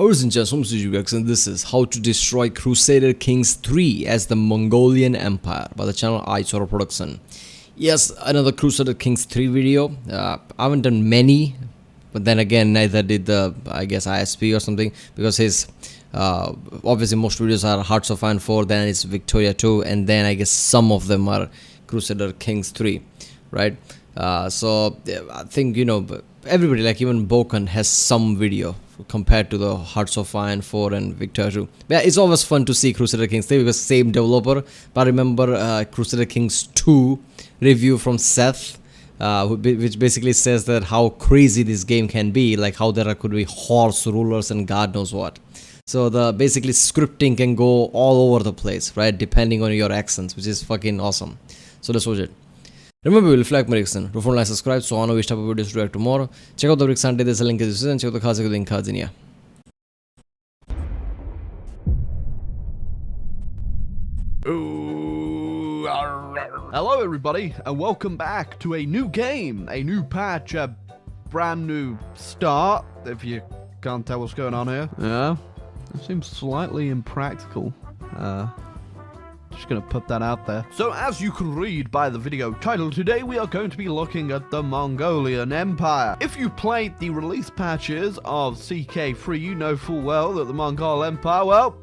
Ladies and gentlemen, and this is how to destroy Crusader Kings 3 as the Mongolian Empire by the channel iSorrowproductions. Yes, another Crusader Kings 3 video. I haven't done many, but then again neither did the, I guess, ISP or something, because his obviously most videos are Hearts of Iron 4, then it's Victoria 2, and then I guess some of them are Crusader Kings 3, right? So I think, you know, everybody, like even Bokan, has some video compared to the Hearts of Iron 4 and Victoria 2. Yeah, it's always fun to see Crusader Kings 3 because same developer. But I remember Crusader Kings 2 review from Seth, which basically says that how crazy this game can be, like how there could be horse rulers and God knows what. So the basically scripting can go all over the place, right, depending on your accents, which is fucking awesome. So let's watch it. Remember, we'll flag my reaction. Don't forget to like, subscribe, so I know which type of videos to react tomorrow. Check out the reaction, there's a link in the description, check out the cards, link cards in here. Hello everybody, and welcome back to a new game, a new patch, a brand new start, if you can't tell what's going on here. Yeah, it seems slightly impractical. Just gonna put that out there. So as you can read by the video title, today we are going to be looking at the Mongolian Empire. If you played the release patches of CK3, you know full well that the Mongol Empire, well,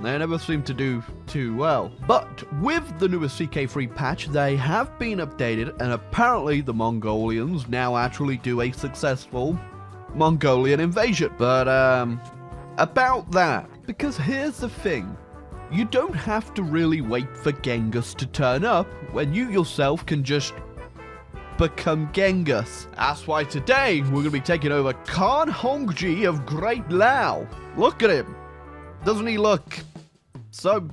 they never seem to do too well. But with the newest CK3 patch, they have been updated, and apparently the Mongolians now actually do a successful Mongolian invasion. But about that, because here's the thing. You don't have to really wait for Genghis to turn up when you yourself can just become Genghis. That's why today we're going to be taking over Khan Hongji of Great Lao. Look at him. Doesn't he look so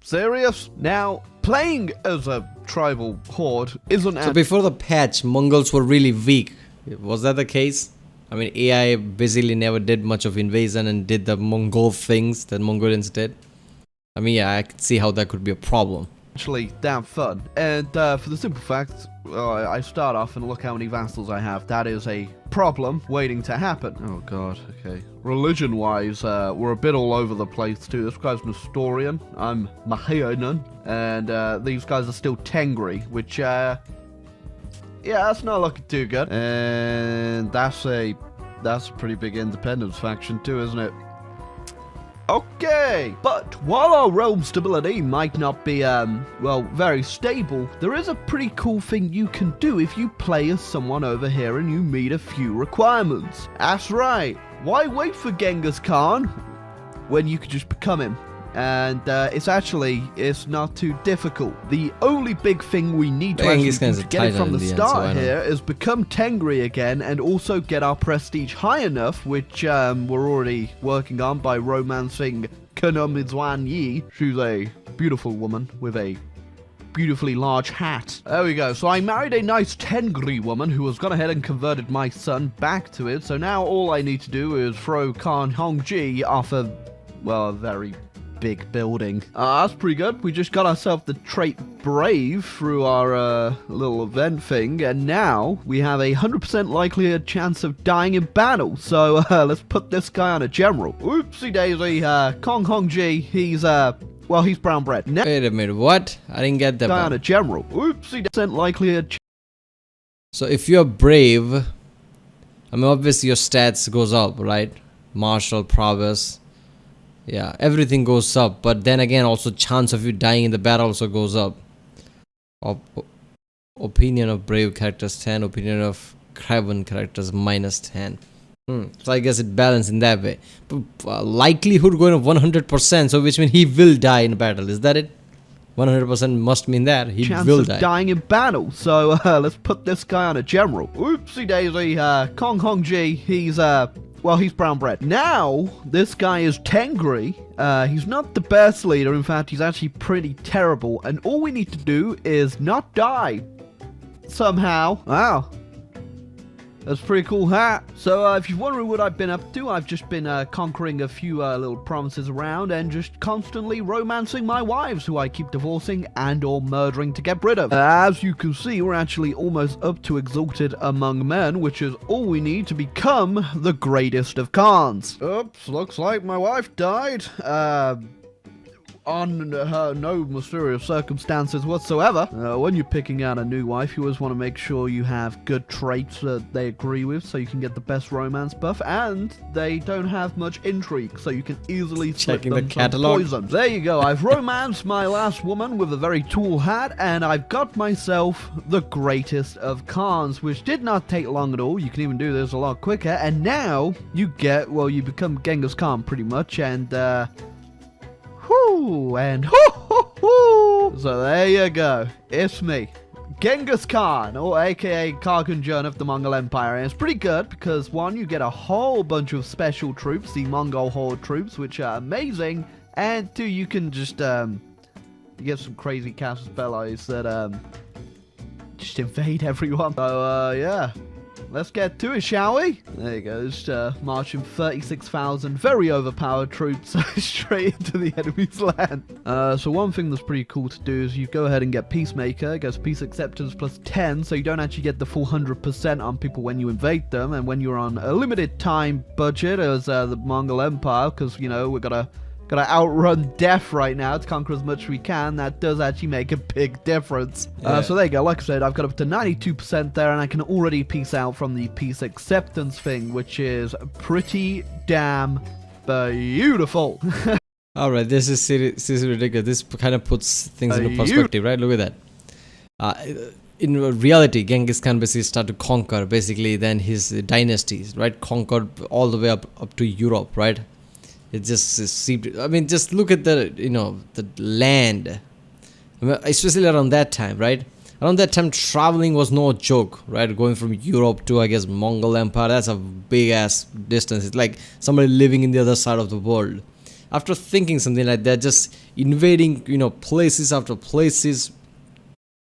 serious? Now, playing as a tribal horde isn't... So before the patch, Mongols were really weak. Was that the case? I mean, AI basically never did much of invasion and did the Mongol things that Mongolians did. I mean, yeah, I could see how that could be a problem. Actually, damn fun. And for the simple fact, I start off and look how many vassals I have. That is a problem waiting to happen. Oh god, okay. Religion-wise, we're a bit all over the place too. This guy's Nestorian. I'm Mahayanan. And these guys are still Tengri, which, yeah, that's not looking too good. And that's a pretty big independence faction too, isn't it? Okay, but while our realm stability might not be, well, very stable, there is a pretty cool thing you can do if you play as someone over here and you meet a few requirements. That's right, why wait for Genghis Khan when you could just become him? And it's not too difficult. The only big thing we need to actually get it from the start here is become Tengri again and also get our prestige high enough, which we're already working on by romancing Kanamizwan Yi. She's a beautiful woman with a beautifully large hat. There we go. So I married a nice Tengri woman who has gone ahead and converted my son back to it. So now all I need to do is throw Khan Hongji off a, well, a very big building. That's pretty good. We just got ourselves the trait Brave through our little event thing, and now we have a 100% likelihood chance of dying in battle. So let's put this guy on a general. Oopsie daisy. Kong Hongji, he's well, he's brown bread. Wait a minute, what? I didn't get that. Guy on a general. Oopsie percent likelihood. So if you're brave, I mean, obviously your stats goes up, right? Martial prowess. Yeah, everything goes up, but then again, also chance of you dying in the battle also goes up. Opinion of brave characters 10, opinion of craven characters -10. So I guess it balanced in that way. But, likelihood going of 100%, so which means he will die in battle. Is that it? 100% must mean that he chance will of die. Dying in battle. So let's put this guy on a general. Oopsie daisy. Kong Hongji, he's well, he's brown bread. Now, this guy is Tengri. He's not the best leader. In fact, he's actually pretty terrible. And all we need to do is not die. Somehow. Wow. That's a pretty cool hat. So if you're wondering what I've been up to, I've just been conquering a few little provinces around and just constantly romancing my wives, who I keep divorcing and or murdering to get rid of. As you can see, we're actually almost up to exalted among men, which is all we need to become the greatest of Khans. Oops, looks like my wife died. On her no mysterious circumstances whatsoever. When you're picking out a new wife, you always want to make sure you have good traits that they agree with, so you can get the best romance buff, and they don't have much intrigue, so you can easily slip them the catalog. Poison. There you go. I've romanced my last woman with a very tall hat, and I've got myself the greatest of Khans, which did not take long at all. You can even do this a lot quicker, and now you get, well, you become Genghis Khan pretty much, and so there you go. It's me, Genghis Khan, or aka Kargan Jun of the Mongol Empire. And it's pretty good because, one, you get a whole bunch of special troops, the Mongol Horde troops, which are amazing. And two, you can just you get some crazy casus bellis that just invade everyone. So yeah. Let's get to it, shall we? There you go, just marching 36,000 very overpowered troops straight into the enemy's land. So one thing that's pretty cool to do is you go ahead and get Peacemaker. It goes Peace Acceptance plus 10, so you don't actually get the full 100% on people when you invade them. And when you're on a limited time budget as the Mongol Empire, because, you know, we're gotta outrun death right now to conquer as much as we can. That does actually make a big difference. Yeah. So there you go. Like I said, I've got up to 92% there, and I can already peace out from the peace acceptance thing, which is pretty damn beautiful. All right, this is seriously ridiculous. This kind of puts things into perspective, right? Look at that. In reality, Genghis Khan basically started to conquer, basically, then his dynasties, right? Conquered all the way up to Europe, right? It just seemed, I mean, just look at the, you know, the land, I mean, especially around that time, right? Around that time, traveling was no joke, right? Going from Europe to, I guess, Mongol Empire, that's a big ass distance. It's like somebody living in the other side of the world. After thinking something like that, just invading, you know, places after places,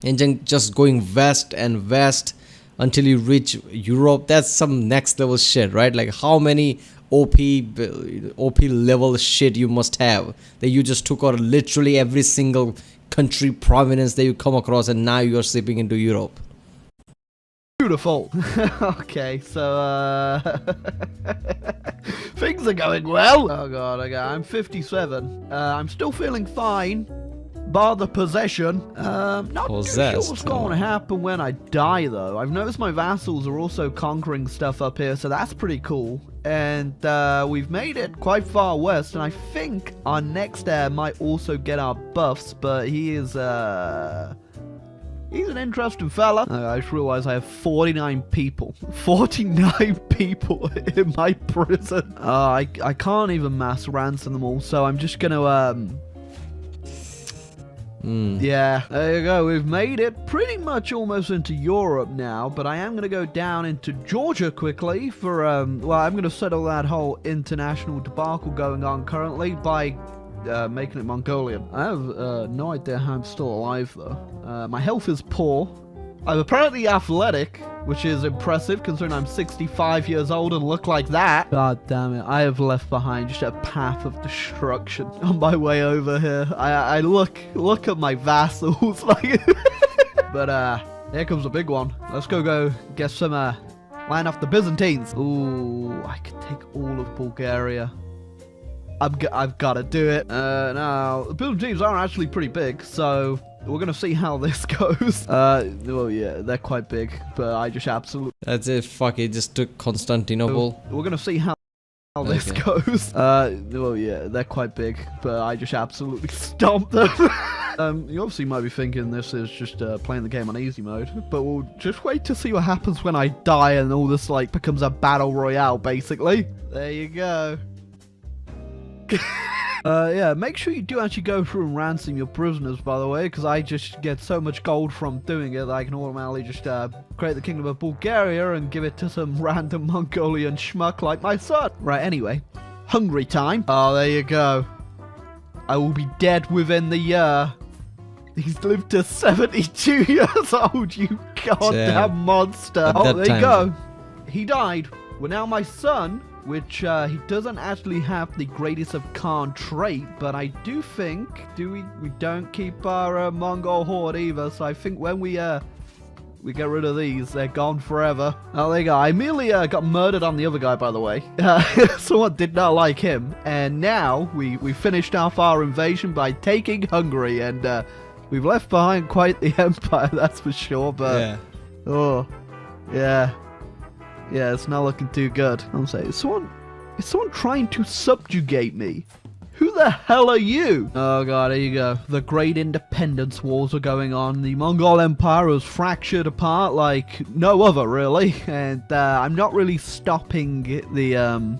and then just going west and west until you reach Europe, that's some next level shit, right? Like how many OP level shit you must have that you just took out literally every single country province that you come across, and now you're slipping into Europe. Beautiful. Okay, so things are going well. Oh god, okay, I'm 57. I'm still feeling fine, bar the possession. Not too sure what's going to happen when I die, though. I've noticed my vassals are also conquering stuff up here, so that's pretty cool. And we've made it quite far west, and I think our next heir might also get our buffs, but he is he's an interesting fella. I just realized I have 49 people. 49 people in my prison. I can't even mass ransom them all, so I'm just gonna yeah, there you go. We've made it pretty much almost into Europe now, but I am going to go down into Georgia quickly for, well, I'm going to settle that whole international debacle going on currently by making it Mongolian. I have no idea how I'm still alive, though. My health is poor. I'm apparently athletic, which is impressive considering I'm 65 years old and look like that. God damn it, I have left behind just a path of destruction on my way over here. I look at my vassals like but here comes a big one. Let's go get some land off the Byzantines. Ooh, I could take all of Bulgaria. I've got to do it. Now, the Byzantines are actually pretty big, so we're going to see how this goes. Well, yeah, they're quite big, but I just absolutely... That's it, fuck it, just took Constantinople. We're going to see how this goes. Well, yeah, they're quite big, but I just absolutely stomped them. You obviously might be thinking this is just playing the game on easy mode, but we'll just wait to see what happens when I die and all this, like, becomes a battle royale, basically. There you go. Yeah, make sure you do actually go through and ransom your prisoners, by the way, because I just get so much gold from doing it that I can automatically just create the Kingdom of Bulgaria and give it to some random Mongolian schmuck like my son. Right, anyway, hungry time. Oh, there you go. I will be dead within the year. He's lived to 72 years old, you goddamn monster. Oh, there you go. he died. Well, now my son, which he doesn't actually have the greatest of Khan trait, but I do think we don't keep our Mongol horde either. So I think when we get rid of these, they're gone forever. Oh, there you go. I merely got murdered on the other guy, by the way. Someone did not like him, and now we finished off our invasion by taking Hungary, and we've left behind quite the empire, that's for sure. But Yeah. oh, yeah. Yeah, it's not looking too good. I'm saying, is someone trying to subjugate me? Who the hell are you? Oh god, here you go. The great independence wars are going on. The Mongol Empire is fractured apart like no other, really. And I'm not really stopping the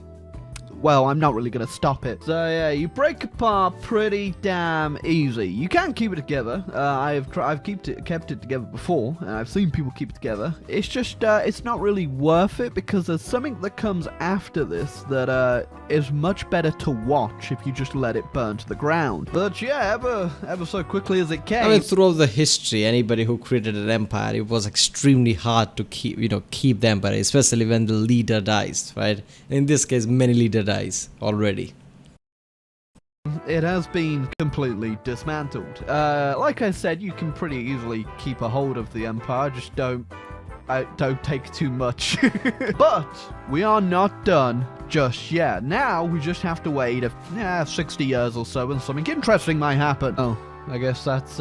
well, I'm not really going to stop it. So yeah, you break apart pretty damn easy. You can keep it together. I've kept it together before, and I've seen people keep it together. It's just it's not really worth it because there's something that comes after this that is much better to watch if you just let it burn to the ground. But yeah, ever so quickly as it came. I mean, throughout the history, anybody who created an empire, it was extremely hard to keep the empire, especially when the leader dies, right? In this case, many leaders dies already. It has been completely dismantled. Like I said, you can pretty easily keep a hold of the empire, just don't take too much. But we are not done just yet. Now we just have to wait 60 years or so and something interesting might happen. Oh, I guess that's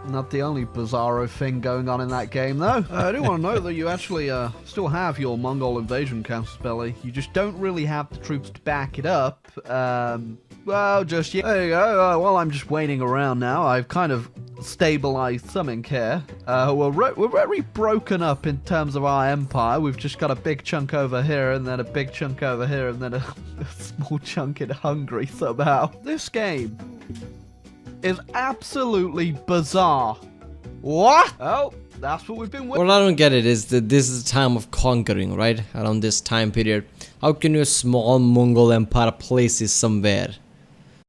not the only bizarro thing going on in that game, though. I do want to note that you actually still have your Mongol invasion casus belli. You just don't really have the troops to back it up. Well, just yeah. There you go. Well, I'm just waiting around now. I've kind of stabilized something here. We're very broken up in terms of our empire. We've just got a big chunk over here, and then a big chunk over here, and then a small chunk in Hungary somehow. This game is absolutely bizarre. What? Oh, that's what we've been waiting. What I don't get it is that this is a time of conquering, right? Around this time period. How can your small Mongol empire places somewhere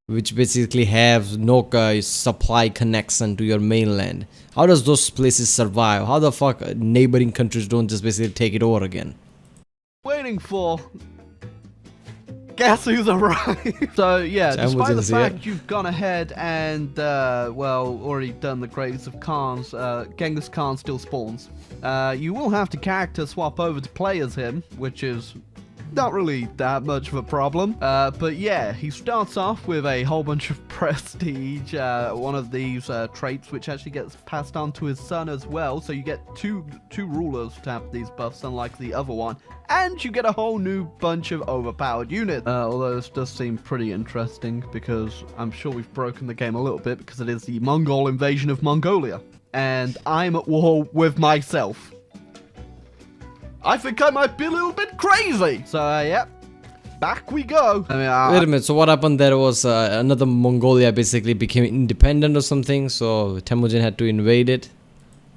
which basically have no supply connection to your mainland? How does those places survive? How the fuck neighboring countries don't just basically take it over again? Waiting for... Guess who's arrived? So yeah, despite the fact you've gone ahead and well, already done the greatest of Khans, Genghis Khan still spawns. You will have to character swap over to play as him, which is not really that much of a problem. But yeah, he starts off with a whole bunch of prestige, one of these traits which actually gets passed on to his son as well. So you get two rulers to have these buffs, unlike the other one. And you get a whole new bunch of overpowered units. Although this does seem pretty interesting because I'm sure we've broken the game a little bit because it is the Mongol invasion of Mongolia. And I'm at war with myself. I think I might be a little bit crazy. So, yep. Back we go. I mean, wait a minute, so what happened there was another Mongolia basically became independent or something, so Temujin had to invade it.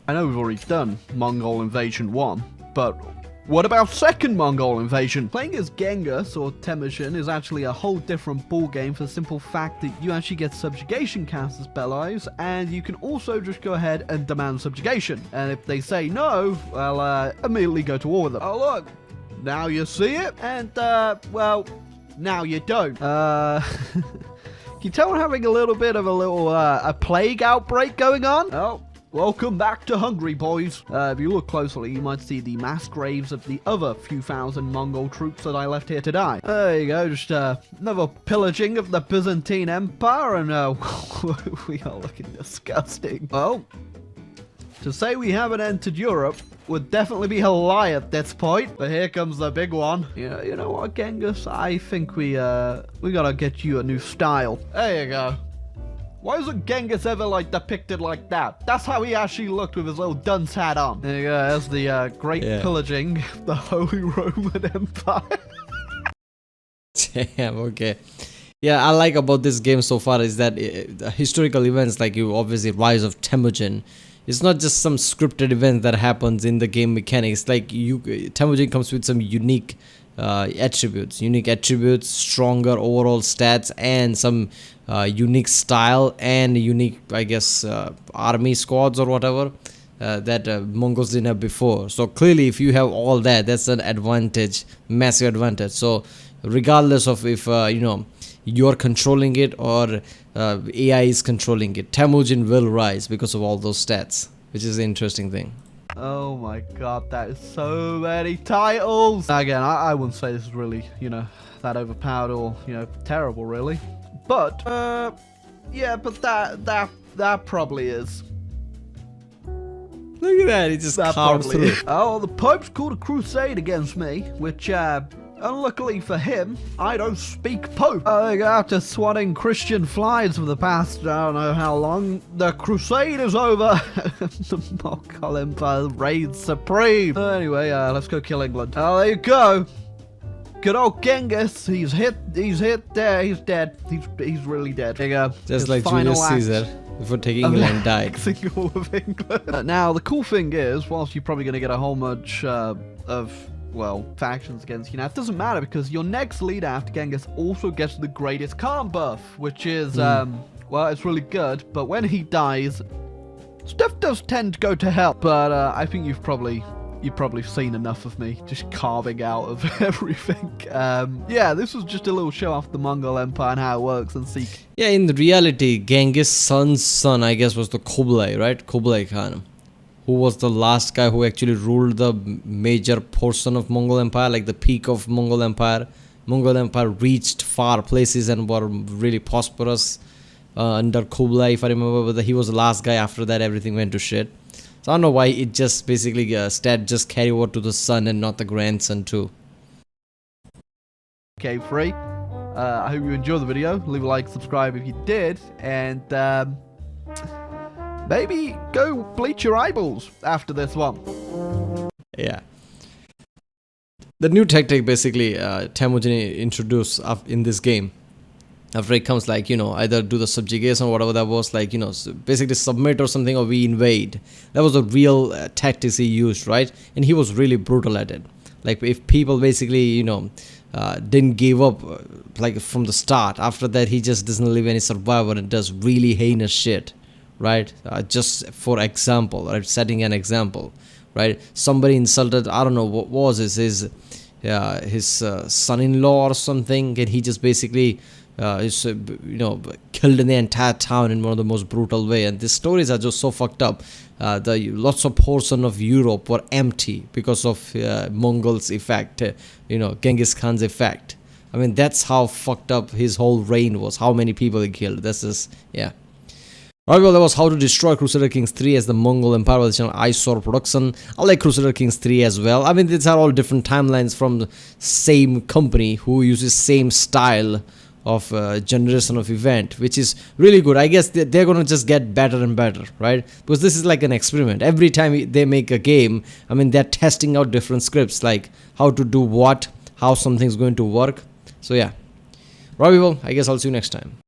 I know we've already done Mongol Invasion 1, but what about second Mongol invasion? Playing as Genghis or Temujin is actually a whole different ballgame for the simple fact that you actually get subjugation casus belli, and you can also just go ahead and demand subjugation. And if they say no, well, immediately go to war with them. Oh look, now you see it, and well, now you don't. Can you tell we're having a little bit of a plague outbreak going on? Oh. Welcome back to Hungary, boys. If you look closely, you might see the mass graves of the other few thousand Mongol troops that I left here to die. There you go, just another pillaging of the Byzantine Empire, and we are looking disgusting. Well, to say we haven't entered Europe would definitely be a lie at this point. But here comes the big one. You know what, Genghis? I think we gotta get you a new style. There you go. Why isn't Genghis ever, like, depicted like that? That's how he actually looked with his little dunce hat on. There you go, that's the great pillaging of the Holy Roman Empire. Damn, okay. Yeah, I like about this game so far is that the historical events, like you obviously Rise of Temujin, it's not just some scripted event that happens in the game mechanics. Like Temujin comes with some unique attributes, stronger overall stats, and some unique style and unique, I guess, army squads or whatever. that Mongols didn't have before. So clearly, if you have all that, that's an advantage, massive advantage. So regardless of if you're controlling it or AI is controlling it, Temujin will rise because of all those stats, which is the interesting thing. Oh my god, that is so many titles! Again, I wouldn't say this is really, that overpowered or, terrible, really. But, yeah, but that probably is. Look at that, he just carved through. Oh, the Pope's called a crusade against me, which, unluckily for him, I don't speak Pope. After swatting Christian flies for the past, I don't know how long, the crusade is over. The Mongol Empire reigns supreme. Anyway, let's go kill England. Oh, there you go. Good old Genghis. He's hit there. He's dead. He's really dead. There you go. Just like Julius Caesar before taking England died. All of England. Now, the cool thing is, whilst you're probably going to get a whole bunch of factions against you now, it doesn't matter because your next leader after Genghis also gets the Greatest Khan buff, which is, it's really good, but when he dies, stuff does tend to go to hell. But I think you've probably seen enough of me just carving out of everything. Yeah, this was just a little show off the Mongol Empire and how it works and see. Yeah, in reality, Genghis' son's son, I guess, was the Kublai, right? Kublai Khan, who was the last guy who actually ruled the major portion of Mongol Empire, like the peak of Mongol Empire. Mongol Empire reached far places and were really prosperous under Kublai, if I remember, but he was the last guy. After that, everything went to shit. So I don't know why it just basically stat just carry over to the son and not the grandson too. Okay, free. I hope you enjoyed the video. Leave a like, subscribe if you did, and maybe go bleach your eyeballs after this one. Yeah. The new tactic basically Temujin introduced in this game. After it comes like, either do the subjugation or whatever that was, like, basically submit or something, or we invade. That was the real tactics he used, right? And he was really brutal at it. Like, if people basically, didn't give up, like, from the start, after that, he just doesn't leave any survivor and does really heinous shit, right? Just for example, right? Setting an example, right? Somebody insulted, I don't know, what was his son-in-law or something, and he just basically killed in the entire town in one of the most brutal way. And these stories are just so fucked up. Lots of portion of Europe were empty because of Mongols' effect, Genghis Khan's effect. I mean, that's how fucked up his whole reign was, how many people he killed. This is, yeah. Alright, well, that was how to destroy Crusader Kings 3 as the Mongol Empire by the channel iSorrowproductions. I like Crusader Kings 3 as well. I mean, these are all different timelines from the same company who uses same style of generation of event, which is really good. I guess they're gonna just get better and better, right? Because this is like an experiment. Every time they make a game, I mean, they're testing out different scripts, like how to do what, how something's going to work. So yeah, right, people, I guess I'll see you next time.